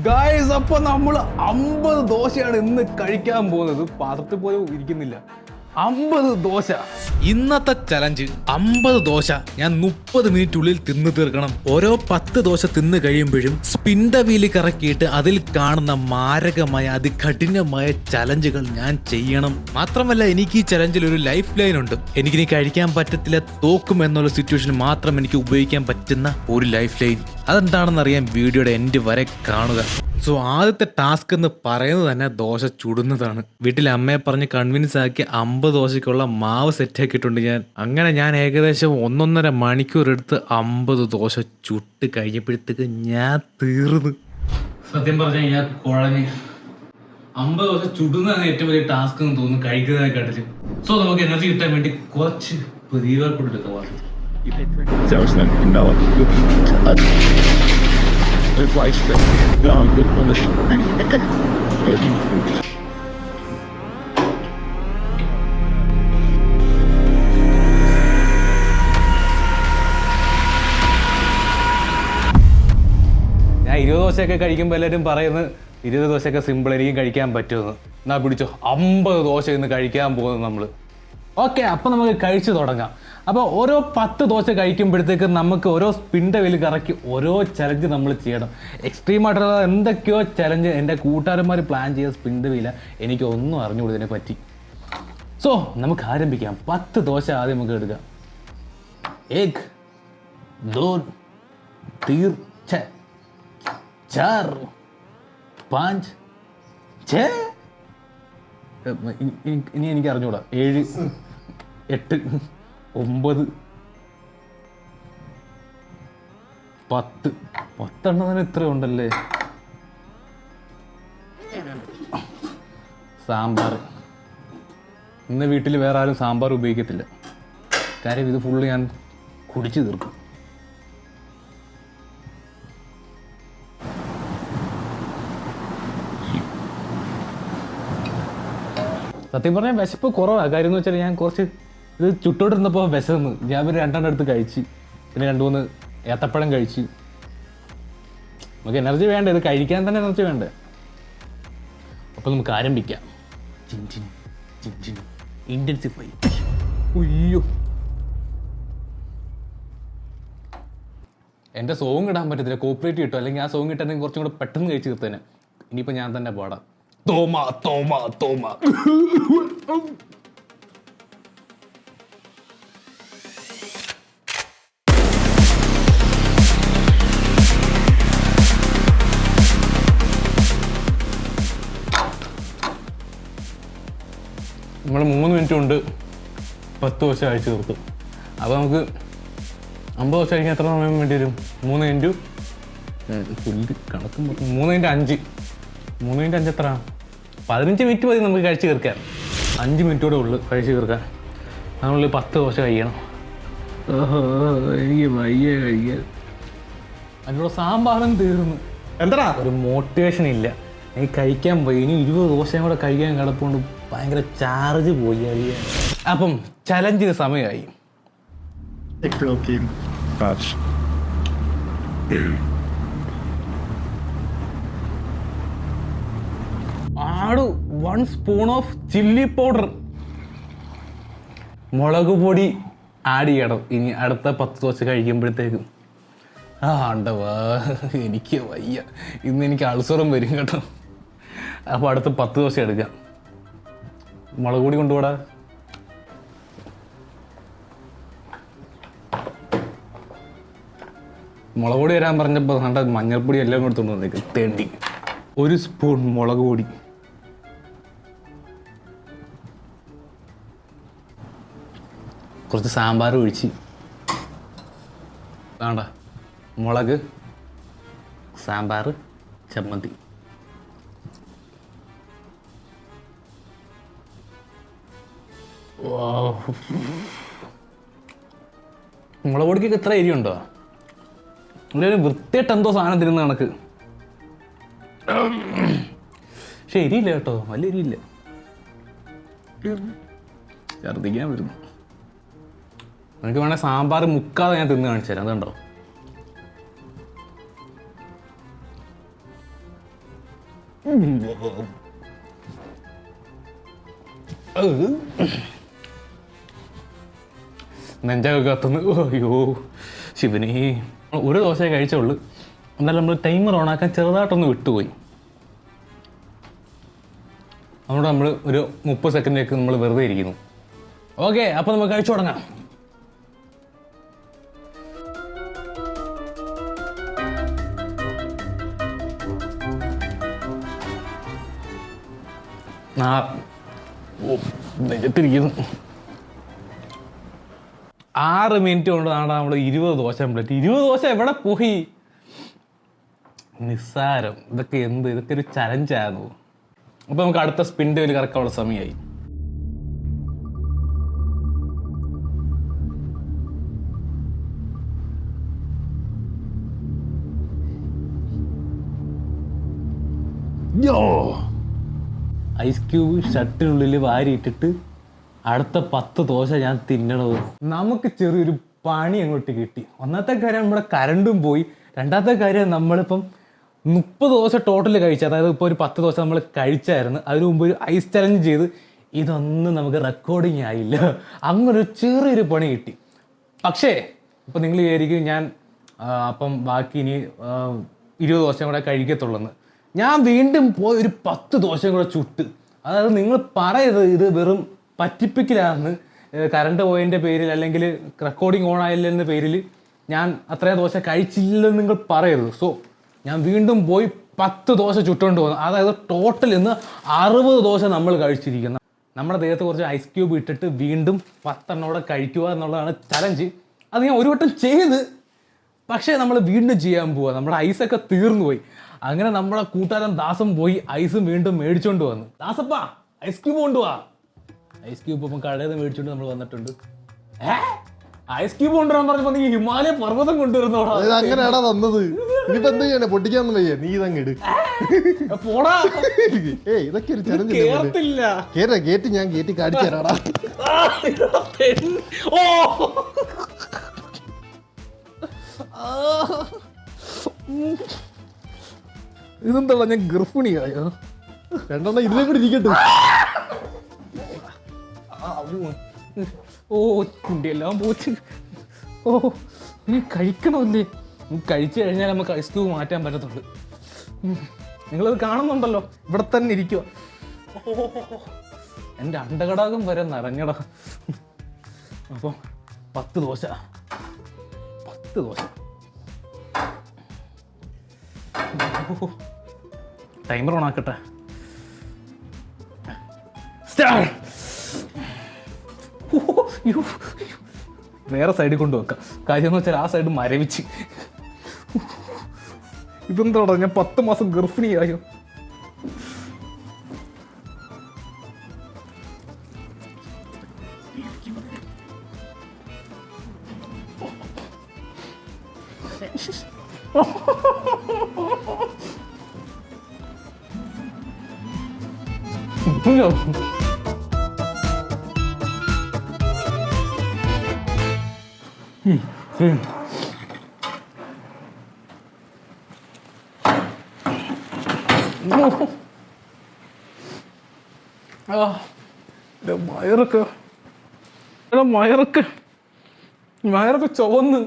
Guys, അപ്പൊ നമ്മൾ 50 ദോശയാണ് ഇന്ന് കഴിക്കാൻ പോകുന്നത്. പാത്രത്തിൽ പോലും ഇരിക്കുന്നില്ല. 50 ദോശ. ഇന്നത്തെ ചലഞ്ച് 50 ദോശ ഞാൻ 30 മിനിറ്റുള്ളിൽ തിന്നു തീർക്കണം. ഓരോ 10 ദോശ തിന്നു കഴിയുമ്പോഴും സ്പിൻ ദ വീല് കറക്കിയിട്ട് അതിൽ കാണുന്ന മാരകമായ അതികഠിനമായ ചലഞ്ചുകൾ ഞാൻ ചെയ്യണം. മാത്രമല്ല എനിക്ക് ഈ ചലഞ്ചിൽ ഒരു ലൈഫ് ലൈൻ ഉണ്ട്. എനിക്കിനി കഴിക്കാൻ പറ്റത്തില്ല, തോക്കും എന്നുള്ള സിറ്റുവേഷൻ മാത്രം എനിക്ക് ഉപയോഗിക്കാൻ പറ്റുന്ന ഒരു ലൈഫ് ലൈൻ. അതെന്താണെന്ന് അറിയാൻ വീഡിയോയുടെ എൻഡ് വരെ കാണുക. സോ ആദ്യത്തെ ടാസ്ക് എന്ന് പറയുന്നത് തന്നെ ദോശ ചുടുന്നതാണ്. വീട്ടിൽ അമ്മയെ പറഞ്ഞ് കൺവിൻസ് ആക്കി 50 ദോശയ്ക്കുള്ള മാവ് സെറ്റ് ആക്കിയിട്ടുണ്ട് ഞാൻ. അങ്ങനെ ഞാൻ ഏകദേശം 1.5 മണിക്കൂർ എടുത്ത് 50 ദോശ ചുട്ട് കഴിഞ്ഞപ്പോഴത്തേക്ക് ഞാൻ തീർന്നു. സത്യം പറഞ്ഞാൽ ഞാൻ കുഴഞ്ഞ് 50 ദോശ ചുടുന്നതാണ് ഏറ്റവും വലിയ ടാസ്ക് എന്ന് തോന്നുന്നു കഴിക്കുന്നതിനെക്കാട്ടിലും. സോ നമുക്ക് എനർജി കിട്ടാൻ വേണ്ടി കുറച്ച് പ്രീവർക്കൗട്ട് എടുക്കാം. ഞാൻ 20 ദോശയൊക്കെ കഴിക്കുമ്പോൾ എല്ലാവരും പറയുന്നത് 20 ദോശയൊക്കെ സിമ്പിൾ, എനിക്കും കഴിക്കാൻ പറ്റുമെന്ന്. എന്നാ പിടിച്ചോ, 50 ദോശ ഇന്ന് കഴിക്കാൻ പോകുന്നത് നമ്മൾ. ഓക്കെ, അപ്പം നമുക്ക് കഴിച്ചു തുടങ്ങാം. അപ്പോൾ ഓരോ 10 ദോശ കഴിക്കുമ്പോഴത്തേക്ക് നമുക്ക് ഓരോ സ്പിൻ്റെ വില കറക്കി ഓരോ ചലഞ്ച് നമ്മൾ ചെയ്യണം. എക്സ്ട്രീമായിട്ടുള്ള എന്തൊക്കെയോ ചലഞ്ച് എൻ്റെ കൂട്ടുകാരന്മാർ പ്ലാൻ ചെയ്ത സ്പിൻ്റെ വില എനിക്കൊന്നും അറിഞ്ഞുകൂടുന്നതിനെ പറ്റി. സോ നമുക്ക് ആരംഭിക്കാം. 10 ദോശ ആദ്യം നമുക്ക് എടുക്കാം. 1 2 3 4 5 6. ഇനി എനിക്ക് അറിഞ്ഞൂടാ. 7 8 9 10 10 ഇത്ര ഉണ്ടല്ലേ. സാമ്പാർ. ഇന്ന് വീട്ടിൽ വേറെ ആരും സാമ്പാർ ഉപയോഗിക്കത്തില്ല. കാര്യം ഇത് ഫുള്ള് ഞാൻ കുടിച്ചു തീർക്കും. സത്യം പറഞ്ഞാൽ വിശപ്പ് കുറവാണ്. കാര്യം എന്ന് വെച്ചാൽ ഞാൻ കുറച്ച് ഇത് ചുട്ടോണ്ടിരുന്നപ്പോൾ വിശന്ന് ഞാൻ പിന്നെ 2 എടുത്ത് കഴിച്ച്, പിന്നെ 2-3 ഏത്തപ്പഴം കഴിച്ച്. നമുക്ക് എനർജി വേണ്ട, ഇത് കഴിക്കാൻ തന്നെ എനർജി വേണ്ടേ. അപ്പോൾ നമുക്ക് ആരംഭിക്കാം. ഇൻറ്റൻസിഫൈ. ഉയ്യോ, എൻ്റെ സോങ് ഇടാൻ പറ്റത്തില്ല, കോപ്പറേറ്റ് കിട്ടും. അല്ലെങ്കിൽ ആ സോങ് ഇട്ടാണെങ്കിൽ കുറച്ചും കൂടെ പെട്ടെന്ന് കഴിച്ച് തീർത്തേനെ. ഇനിയിപ്പോൾ ഞാൻ തന്നെ പാടാം. തോമ തോമ തോമ. നമ്മൾ 3 മിനിറ്റ് കൊണ്ട് 10 ദോശ കഴിച്ച് തീർത്തു. അപ്പോൾ നമുക്ക് 50 ദോശ കഴിക്കാൻ എത്ര സമയം വേണ്ടി വരും? 3 ഇൻറ്റു കണക്കും 3 ഇൻറ്റു 5. 3 ഇൻറ്റു 5 എത്ര? 15 മിനിറ്റ് മതി നമുക്ക് കഴിച്ച് തീർക്കാൻ. 5 മിനിറ്റോടെ ഉള്ളു കഴിച്ച് തീർക്കാൻ. നമ്മൾ 10 ദോശ കഴിക്കണം. ഓഹോ, എനിക്ക് വയ്യ കഴിക്കാൻ. അതിനുള്ള സാമ്പാറും തീർന്നു. എന്താ ഒരു മോട്ടിവേഷൻ ഇല്ല. എനിക്ക് കഴിക്കാൻ പോയി. ഇനി 20 ദോശയും കൂടെ കഴിക്കാൻ കിടപ്പുണ്ട്. ഭയങ്കര ചാർജ് പോയി കഴിയാൻ. അപ്പം ചലഞ്ചിന് സമയമായി. ആടു 1 സ്പൂൺ ഓഫ് ചില്ലി പൗഡർ, മുളക് പൊടി ആഡ് ചെയ്യണം ഇനി അടുത്ത 10 ദോശ കഴിക്കുമ്പോഴത്തേക്കും. ആണ്ടവാ, എനിക്ക് വയ്യ. ഇന്ന് എനിക്ക് അൾസറും വരും കേട്ടോ. അപ്പോൾ അടുത്ത 10 ദോശ എടുക്കാം. മുളക് പൊടി കൊണ്ടുപോടാ. മുളക് പൊടി വരാൻ പറഞ്ഞപ്പോൾ കണ്ട മഞ്ഞൾപ്പൊടി എല്ലാം കൊടുത്തോണ്ട് വന്നേക്ക് തേണ്ടി. 1 സ്പൂൺ മുളക് പൊടി, കുറച്ച് സാമ്പാർ ഒഴിച്ച്, വേണ്ട മുളക്, സാമ്പാർ, ചമ്മന്തി. മുളക് പൊടിക്കൊക്കെ ഇത്ര എരിയുണ്ടോ? ഒരു വൃത്തിയായിട്ട് എന്തോ സാധനം തരുന്ന കണക്ക്. പക്ഷെ എരിയില്ല കേട്ടോ, വലിയ എരിയില്ല. ഛർദ്ദിക്കാൻ വരുന്നു. എനിക്ക് വേണേൽ സാമ്പാർ മുക്കാതെ ഞാൻ തിന്ന് കാണിച്ചു തരാം. അതുണ്ടോ? നെഞ്ചൊക്കെ കത്തുന്നു. അയ്യോ ശിവനേ. ഒരു ദോശയെ കഴിച്ചുള്ളൂ. എന്നാലും നമ്മൾ ടൈമർ ഓണാക്കാൻ ചെറുതായിട്ടൊന്ന് വിട്ടുപോയി. അതുകൊണ്ട് നമ്മൾ ഒരു 30 സെക്കൻഡിലേക്ക് നമ്മൾ വെറുതെ ഇരിക്കുന്നു. ഓക്കെ, അപ്പോൾ നമുക്ക് കഴിച്ചു തുടങ്ങാം. നെഞ്ചത്തിരിക്കുന്നു. 6 മിനിറ്റ് കൊണ്ട് നമ്മൾ 20 ദോശ കംപ്ലീറ്റ്. 20 ദോശ എവിടെ പോയി? നിസ്സാരം. ഇതൊക്കെ ഒരു ചലഞ്ചാകുമോ? അപ്പോൾ നമുക്ക് അടുത്ത സ്പിൻ്റെ ഒരു കറക്കാനുള്ള സമയമായി. ഐസ് ക്യൂബ് ഷട്ടിനുള്ളിൽ വാരിയിട്ടിട്ട് അടുത്ത 10 ദോശ ഞാൻ തിന്നണത്. നമുക്ക് ചെറിയൊരു പണി അങ്ങോട്ട് കിട്ടി. ഒന്നാമത്തെ കാര്യം നമ്മുടെ കറണ്ടും പോയി. രണ്ടാമത്തെ കാര്യം നമ്മളിപ്പം 30 ദോശ ടോട്ടൽ കഴിച്ചു. അതായത് ഇപ്പോൾ ഒരു 10 ദോശ നമ്മൾ കഴിച്ചായിരുന്നു. അതിന് മുമ്പ് ഒരു ഐസ് ചലഞ്ച് ചെയ്ത് ഇതൊന്നും നമുക്ക് റെക്കോർഡിങ് ആയില്ല. അങ്ങനൊരു ചെറിയൊരു പണി കിട്ടി. പക്ഷേ ഇപ്പം നിങ്ങൾ വിചാരിക്കും ഞാൻ അപ്പം ബാക്കി ഇനി 20 ദോശ കൂടെ കഴിക്കത്തുള്ളെന്ന്. ഞാൻ വീണ്ടും പോയി ഒരു 10 ദോശയും കൂടെ ചുട്ട്. അതായത് നിങ്ങൾ പറയരുത് ഇത് വെറും പറ്റിപ്പിക്കലാണെന്ന്. കറണ്ട് പോയതിൻ്റെ പേരിൽ അല്ലെങ്കിൽ റെക്കോർഡിങ് ഓൺ ആയില്ലെന്ന പേരിൽ ഞാൻ അത്രയും ദോശ കഴിച്ചില്ലെന്ന് നിങ്ങൾ പറയരുത്. സോ ഞാൻ വീണ്ടും പോയി 10 ദോശ ചുട്ടുകൊണ്ട് പോകുന്നു. അതായത് ടോട്ടൽ ഇന്ന് 60 ദോശ നമ്മൾ കഴിച്ചിരിക്കുന്നത്. നമ്മുടെ ദേഹത്ത് കുറച്ച് ഐസ് ക്യൂബ് ഇട്ടിട്ട് വീണ്ടും 10 എണ്ണോടെ കഴിക്കുക എന്നുള്ളതാണ് ചലഞ്ച്. അത് ഞാൻ ഒരു വട്ടം ചെയ്ത്, പക്ഷേ നമ്മൾ വീണ്ടും ചെയ്യാൻ പോവുക. നമ്മുടെ ഐസൊക്കെ തീർന്നു പോയി. അങ്ങനെ നമ്മളെ കൂട്ടുകാരൻ ദാസം പോയി ഐസും വീണ്ടും മേടിച്ചോണ്ട് വന്നു. ദാസപ്പാ ഐസ് ക്യൂബ് കൊണ്ടുപോവാ. ഐസ് ക്യൂബ് ഇപ്പം കടയിൽ നിന്ന് മേടിച്ചോണ്ട് നമ്മൾ വന്നിട്ടുണ്ട്. ഐസ് ക്യൂബ് കൊണ്ടുവരാൻ പറഞ്ഞപ്പോ നീ ഹിമാലയ പർവ്വതം കൊണ്ടുവരുന്നോടാ. അങ്ങനെയാടാ തന്നത്. ഇനിയിപ്പോ എന്ത് ചെയ്യാനാ? പൊട്ടിക്കാന്ന് വയ്യ. നീ ഇതങ്ങിട് പോടാ. ഇതൊക്കെ ഒരു ചലഞ്ച്. കേട്ട് ഞാൻ കേട്ടി കാണിച്ചു തരാടാ. ഇതെന്താ ഞാൻ ഗർഭിണിയായോ? 2 എണ്ണം ഇതിലേ കൂടി ഇരിക്കട്ടെ. ഓ കുണ്ടിയെല്ലാം പോച്ച്. ഓ നീ കഴിക്കണമല്ലേ? നീ കഴിച്ചു കഴിഞ്ഞാൽ നമുക്ക് ഐസ് ക്യൂബ് മാറ്റാൻ പറ്റത്തുള്ളൂ. നിങ്ങളത് കാണുന്നുണ്ടല്ലോ, ഇവിടെ തന്നെ ഇരിക്കുക. എൻ്റെ അണ്ടകടാകം വരെ നിറഞ്ഞടാ. അപ്പം 10 ദോശ ടൈമർ ഓൺ ആക്കട്ടെ. വേറെ സൈഡിൽ കൊണ്ടുവെക്കാം. കാര്യം എന്ന് വെച്ചാൽ ആ സൈഡ് മരവിച്ച്. ഇതെന്താടാ ഞാൻ 10 മാസം ഗർഭിണിയായോ? മയറൊക്കെ ചുവന്ന്.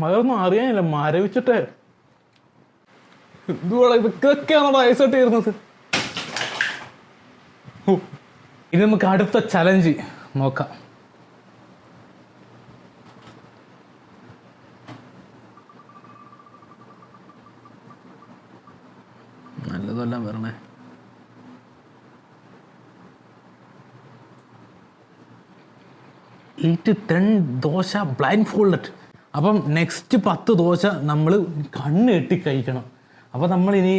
മയൊന്നും അറിയാനില്ല, മരവിച്ചിട്ടേ. എന്തുവാ ഇതൊക്കെയാണോ ഐസായിട്ട് ഇരുന്നത്? ഇനി നമുക്ക് അടുത്ത ചലഞ്ച് നോക്കാം. നല്ലതെല്ലാം വരണേ. Eat 10 dosa blind folded. അപ്പം നെക്സ്റ്റ് 10 ദോശ നമ്മൾ കണ്ണ് കെട്ടി കഴിക്കണം. അപ്പം നമ്മളിനി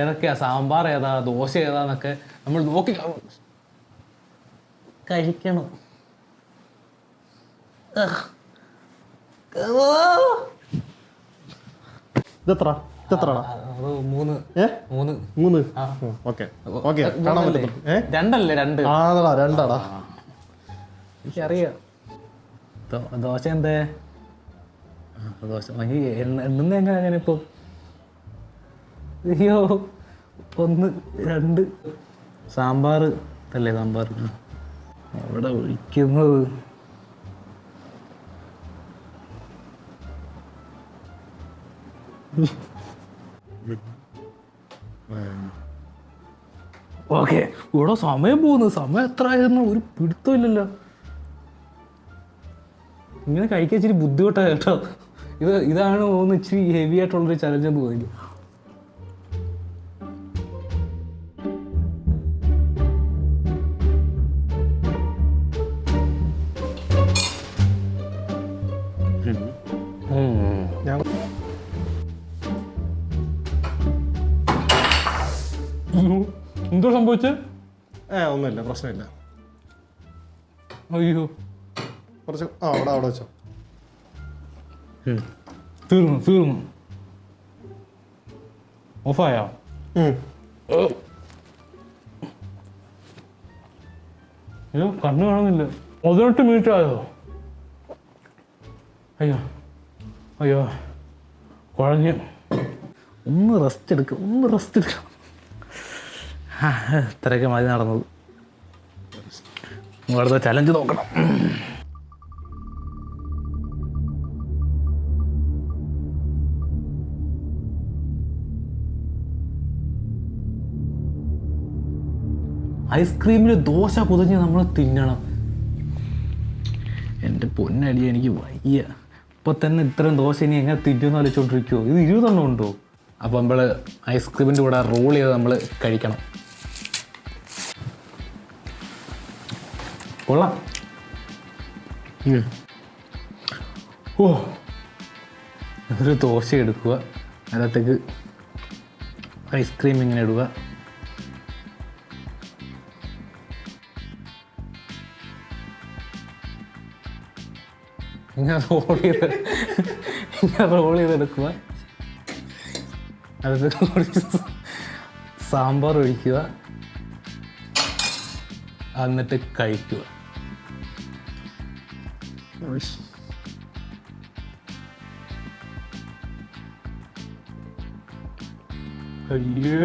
ഏതൊക്കെയാ, സാമ്പാർ ഏതാ, ദോശ ഏതാന്നൊക്കെ നമ്മൾ നോക്കി കഴിക്കണം. ഇതെത്ര? രണ്ടല്ലേ? രണ്ടാടാ. എനിക്കറിയാം. ദോശ എന്തേ? ദോശ എണ്ണുന്ന എങ്ങനെയാ? ഞാനിപ്പോ അയ്യോ 1 2 സാമ്പാർ അല്ലേ സാമ്പാർ അവിടെ ഒഴിക്കുന്നത് ഓക്കെ ഇവിടെ സമയം പോകുന്നു. സമയം എത്ര ആയിരുന്നു ഒരു പിടുത്തമില്ലല്ലോ. ഇങ്ങനെ കഴിക്കാൻ ഇച്ചിരി ബുദ്ധിമുട്ടാണ് കേട്ടോ. ഇതാണ് തോന്നുന്നു ഇച്ചിരി ഹെവി ആയിട്ടുള്ളൊരു ചലഞ്ച് എന്ന് തോന്നി. എന്തോ സംഭവിച്ചത്? ഒന്നുമില്ല, പ്രശ്നമില്ല. അയ്യോ കുറച്ച് അവിടെ വെച്ചോ. തീർന്നു ഓഫായോ? അയ്യോ കണ്ണ് കാണുന്നില്ല. 18 മിനിറ്റ് ആയോ? അയ്യോ കുഴഞ്ഞ്. ഒന്ന് റെസ്റ്റ് എടുക്കാം. ഇത്രയൊക്കെ മതി നടന്നത്. അടുത്ത ചലഞ്ച് നോക്കണം. ഐസ്ക്രീമിൽ ദോശ പൊതിഞ്ഞ് നമ്മൾ തിന്നണം. എൻ്റെ പൊന്നടി എനിക്ക് വയ്യ. ഇപ്പോൾ തന്നെ ഇത്രയും ദോശ ഇനി എങ്ങനെ തിന്നുമെന്ന് ആലോചിച്ചുകൊണ്ടിരിക്കുമോ? ഇത് 20 എണ്ണം ഉണ്ടോ? അപ്പോൾ നമ്മൾ ഐസ്ക്രീമിൻ്റെ കൂടെ റോൾ ചെയ്ത് നമ്മൾ കഴിക്കണം. കൊള്ളാം. ഒരു ദോശ എടുക്കുക, അതിനകത്തേക്ക് ഐസ്ക്രീം ഇങ്ങനെ ഇടുക. ഇങ്ങനെ റോൾ ചെയ്തെടുക്കുക. അതിലേക്ക് കുറച്ച് സാമ്പാർ ഒഴിക്കുക, എന്നിട്ട് കഴിക്കുക. അയ്യേ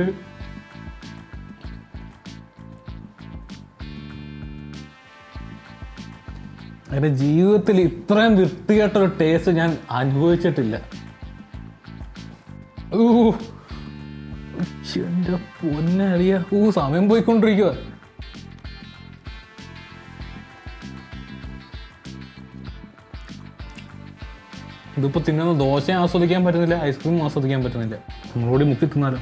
എൻ്റെ ജീവിതത്തിൽ ഇത്രയും വൃത്തികെട്ടൊരു ടേസ്റ്റ് ഞാൻ അനുഭവിച്ചിട്ടില്ല. എൻ്റെ പൊന്നറിയ സമയം പോയിക്കൊണ്ടിരിക്കുക. ഇതിപ്പോൾ തിന്നുന്ന ദോശ ആസ്വദിക്കാൻ പറ്റുന്നില്ല, ഐസ്ക്രീം ആസ്വദിക്കാൻ പറ്റുന്നില്ല. നമ്മളോട് മുക്കി തിന്നാലോ.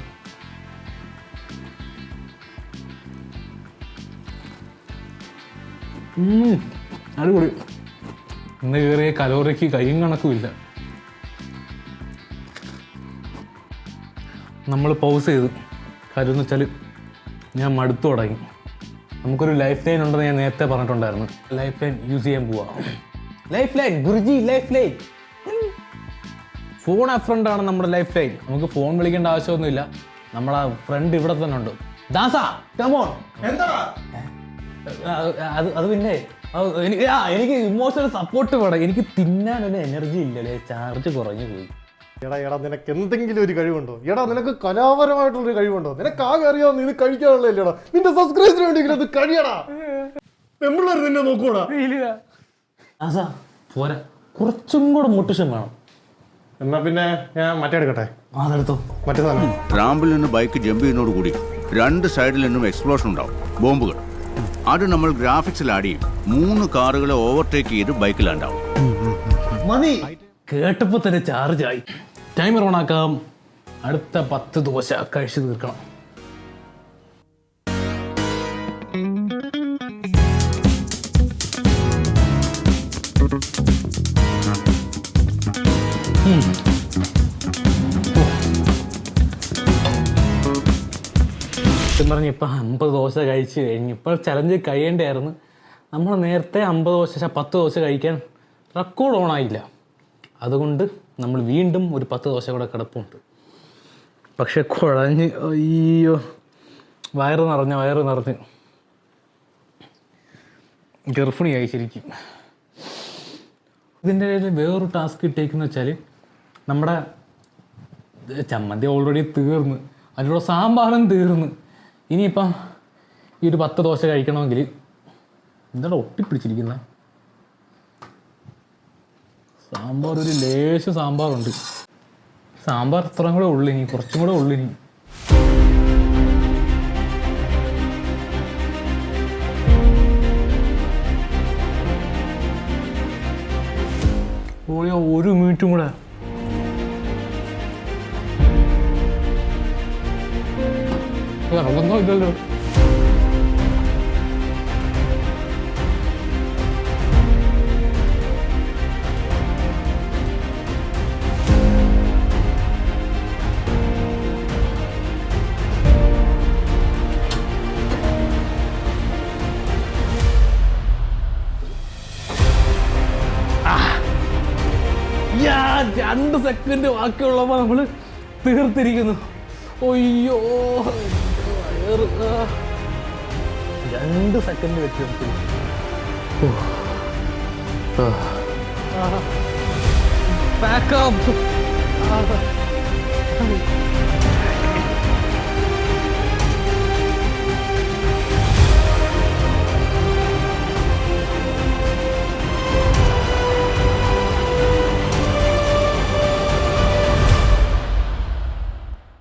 അടിപൊളി. ഇന്ന് കയറിയ കലോറിക്ക് കയ്യും കണക്കുമില്ല. നമ്മൾ പൗസ് ചെയ്തു. കാര്യം എന്ന് വെച്ചാൽ ഞാൻ മടുത്തു തുടങ്ങി. നമുക്കൊരു ലൈഫ് ലൈൻ ഉണ്ടെന്ന് ഞാൻ നേരത്തെ പറഞ്ഞിട്ടുണ്ടായിരുന്നു. ലൈഫ് ലൈൻ യൂസ് ചെയ്യാൻ പോവാ. Life line Guruji, life line. Phone ആ ഫ്രണ്ടാണ് നമ്മുടെ ലൈഫ് ലൈൻ. നമുക്ക് ഫോൺ വിളിക്കേണ്ട ആവശ്യമൊന്നുമില്ല. നമ്മളെ ഫ്രണ്ട് ഇവിടെ തന്നെ ഉണ്ട്. ദാസാ കമോൺ. അത് പിന്നെ എനിക്ക് ഇമോഷണൽ സപ്പോർട്ട് വേണം. എനിക്ക് തിന്നാനൊരു എനർജി ഇല്ലല്ലേ, ചാർജ് കുറഞ്ഞു പോയി. എടാ നിനക്ക് എന്തെങ്കിലും ഒരു കഴിവുണ്ടോ? നിനക്ക് കലാപരമായിട്ടുള്ളൊരു കഴിവുണ്ടോ? നിനക്ക് ആകെ അറിയാവുന്ന ഇത് കഴിക്കാനുള്ളതല്ലേടാ. നിന്റെ സബ്സ്ക്രൈബേഴ്സിന് വേണ്ടിയെങ്കിലും അത് കഴിയടാ. പെമ്പിള്ളേർ നിന്നെ നോക്കൂടാ. ദാസാ പോരാ, കുറച്ചും കൂടെ മോട്ടിവേഷൻ വേണം. എന്നാ പിന്നെ ഞാൻ മറ്റേ എടുക്കട്ടെ. അതെടുത്തോ. മറ്റേ സാധനം റാമ്പിൽ നിന്ന് ബൈക്ക് ജമ്പ് ചെയ്യുന്നതോട് കൂടി 2 സൈഡിൽ നിന്നും എക്സ്പ്ലോഷൻ ഉണ്ടാവും, ബോംബുകൾ. അത് നമ്മൾ ഗ്രാഫിക്സിൽ ആഡ് ചെയ്യും. 3 കാറുകളെ ഓവർടേക്ക് ചെയ്ത് ബൈക്കിലുണ്ടാവും. മതി, കേട്ടപ്പോ തന്നെ ചാർജ് ആയി. ടൈമർ ഓൺ ആക്കാം. അടുത്ത 10 ദോശ കഴിച്ചു തീർക്കണം. പറഞ്ഞ ഇപ്പം 50 ദോശ കഴിച്ച് കഴിഞ്ഞ് ഇപ്പോൾ ചലഞ്ച് കഴിയേണ്ടായിരുന്നു. നമ്മൾ നേരത്തെ 50 ദോശ 10 ദോശ കഴിക്കാൻ റെക്കോർഡ് ഓണായില്ല. അതുകൊണ്ട് നമ്മൾ വീണ്ടും ഒരു 10 ദോശ കൂടെ കിടപ്പുണ്ട്. പക്ഷെ കുഴഞ്ഞ് അയ്യോ വയറ് നിറഞ്ഞ് ഗർഭിണിയായി ശരിക്കും. ഇതിൻ്റെ ഇടയിൽ വേറൊരു ടാസ്ക് ഇട്ടേക്കെന്ന് വെച്ചാൽ നമ്മുടെ ചമ്മന്തി ഓൾറെഡി തീർന്ന്. അതിലൂടെ സാമ്പാറും തീർന്ന്. ഇനിയിപ്പം ഈ ഒരു 10 ദോശ കഴിക്കണമെങ്കിൽ എന്താണ് ഒട്ടിപ്പിടിച്ചിരിക്കുന്നത്? സാമ്പാർ ഒരു ലേശം സാമ്പാറുണ്ട്. സാമ്പാർ ഇത്രയും കൂടെ ഉള്ളു, ഇനി കുറച്ചും കൂടെ ഉള്ളു. ഇനി ഓയോ 1 മിനിറ്റും കൂടെ. ഇറങ്ങുന്നോ ഇല്ലല്ലോ. യാ 2 സെക്കൻഡ് ബാക്കിയുള്ളപ്പോൾ നമ്മൾ തീർത്തിരിക്കുന്നു. ഒയ്യോ 2 സെക്കൻഡ് വെച്ച് പാക്കപ്പ്.